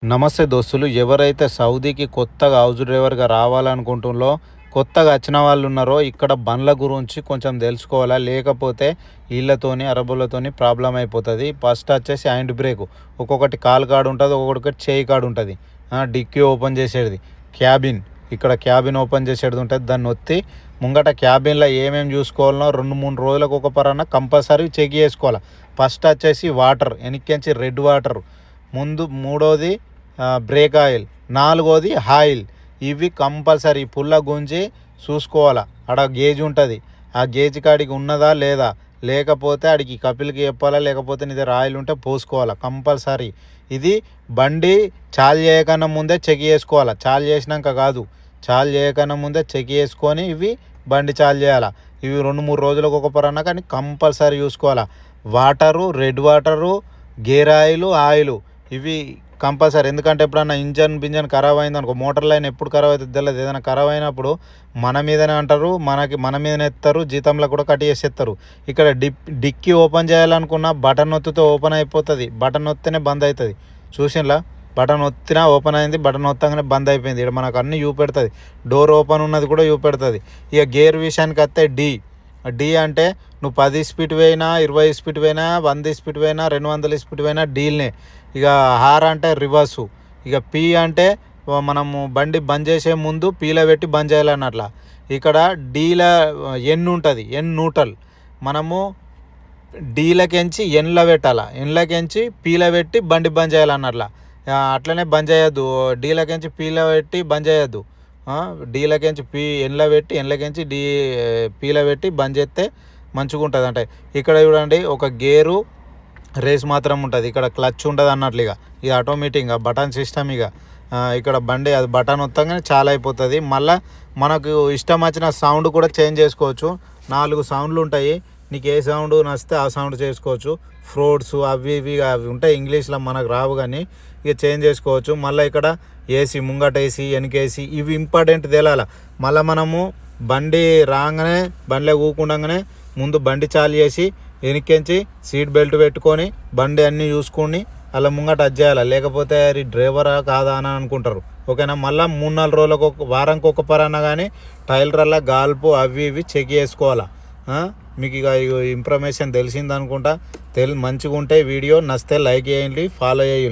నమస్తే దోస్తులు. ఎవరైతే సౌదీకి కొత్తగా హౌస్ డ్రైవర్గా రావాలనుకుంటున్నారో, కొత్తగా వచ్చిన వాళ్ళు ఉన్నారో, ఇక్కడ బండ్ల గురించి కొంచెం తెలుసుకోవాలా. లేకపోతే వీళ్ళతోని అరబులతోని ప్రాబ్లం అయిపోతుంది. ఫస్ట్ వచ్చేసి హ్యాండ్ బ్రేక్, ఒక్కొక్కటి కాలు కాడు ఉంటుంది, ఒక్కొక్కటి చేయి కాడు ఉంటుంది. డిక్కీ ఓపెన్ చేసేది, క్యాబిన్, ఇక్కడ క్యాబిన్ ఓపెన్ చేసేది ఉంటుంది. దాన్ని ఒత్తి ముంగట క్యాబిన్లో ఏమేమి చూసుకోవాలనో 2-3 రోజులకు ఒక పరన్న కంపల్సరీ చెక్ చేసుకోవాలి. ఫస్ట్ వచ్చేసి వాటర్, వెనక్కించి రెడ్ వాటర్, మూడోది బ్రేక్ ఆయిల్, నాలుగోది ఆయిల్. ఇవి కంపల్సరీ పుల్ల గుంజి చూసుకోవాలా. ఆడ గేజ్ ఉంటుంది, ఆ గేజ్ కాడికి ఉన్నదా లేదా, లేకపోతే ఆడికి కపిల్కి చెప్పాలా, లేకపోతే నీ దగ్గర ఆయిల్ ఉంటే పోసుకోవాలా కంపల్సరీ. ఇది బండి చాలు చేయకన్నా ముందే చెక్ చేసుకోవాలా. చాలు చేసినాక కాదు, చాలు చేయకన్నా ముందే చెక్ చేసుకొని ఇవి బండి చాలు చేయాలా. ఇవి 2-3 రోజులకు ఒక పరన్నా కానీ కంపల్సరీ చూసుకోవాలా. Water, red water, gear oil ఇవి కంపల్సరీ. ఎందుకంటే ఎప్పుడన్నా ఇంజన్ ఖరాబ్ అయింది అనుకో, మోటార్ లైన్ ఎప్పుడు ఖరాబ్ అవుతుంది తెలియదు. ఏదైనా ఖరాబ్ అయినప్పుడు మన మీదనే అంటారు, మన మీదనే ఎత్తారు, జీతంలో కూడా కట్ చేసేస్తారు. ఇక్కడ డిక్కీ ఓపెన్ చేయాలనుకున్న బటన్ నొత్తితో ఓపెన్ అయిపోతుంది. బటన్ నొత్తినే బంద్ అవుతుంది. చూసినలా, బటన్ నొత్తినా ఓపెన్ అయింది, బటన్ నొత్తగానే బంద్ అయిపోయింది. ఇక్కడ మనకు అన్నీ చూపెడుతుంది. డోర్ ఓపెన్ ఉన్నది కూడా చూపెడుతుంది. ఇక గేర్ విషయానికి వస్తే డి అంటే నువ్వు 10 స్పీడ్ పోయినా, 20 స్పీడ్ పోయినా, 100 స్పీడ్ పోయినా, 200 స్పీడ్ పోయినా డీల్నే. ఇక ఆర్ అంటే రివర్సు. ఇక పి అంటే మనము బండి బంద్ చేసే ముందు పీల పెట్టి బంద్ చేయాలన్నట్ల. ఇక్కడ డీల ఎన్ ఉంటుంది, ఎన్ న్యూట్రల్. మనము డీలకెంచి ఎన్లో పెట్టాలా, ఎన్లకెంచి పీల పెట్టి బండి బంద్ చేయాలన్నట్ల. అట్లనే బంద్ చేయొద్దు, డీలకెంచి పీల పెట్టి బంద్ చేయొద్దు. డీలకెంచి ఎన్లో పెట్టి, ఎన్లకెంచి పీల పెట్టి బంద్ చేస్తే మంచిగా ఉంటుంది. అంటే ఇక్కడ చూడండి, ఒక గేరు రేస్ మాత్రం ఉంటుంది, ఇక్కడ క్లచ్ ఉంటుంది అన్నట్లు. ఇది ఆటోమేటిక్గా బటన్ సిస్టమ్. ఇక్కడ బండి అది బటన్ వస్తాగానే చాలా అయిపోతుంది. మళ్ళీ మనకు ఇష్టం వచ్చిన సౌండ్ కూడా చేంజ్ చేసుకోవచ్చు. 4 సౌండ్లు ఉంటాయి, నీకు ఏ సౌండ్ నచ్చితే ఆ సౌండ్ చేసుకోవచ్చు. ఫ్రూట్స్ అవి ఉంటాయి, ఇంగ్లీష్లో మనకు రావు కానీ ఇక చేంజ్ చేసుకోవచ్చు. మళ్ళీ ఇక్కడ ఏసీ, ముంగట ఏసీ, వెనకేసీ, ఇవి ఇంపార్టెంట్ తేలాల. మళ్ళీ మనము బండి రాగానే, బండిలో కూకుండగానే ముందు బండి చాలు చేసి వెనక్కించి సీట్ బెల్ట్ పెట్టుకొని బండి అన్నీ చూసుకొని అలా ముంగట చేయాలి. లేకపోతే అది డ్రైవరా కాదా అని అనుకుంటారు. ఓకేనా. మళ్ళీ 3-4 రోజులకు, వారానికి ఒక పరన్నా కానీ టైలర్లా గాల్పు అవి ఇవి చెక్ చేసుకోవాలా. మీకు ఇక ఇన్ఫర్మేషన్ తెలిసిందనుకుంటా. మంచిగా ఉంటే వీడియో నచ్చితే లైక్ చేయండి, ఫాలో చేయండి.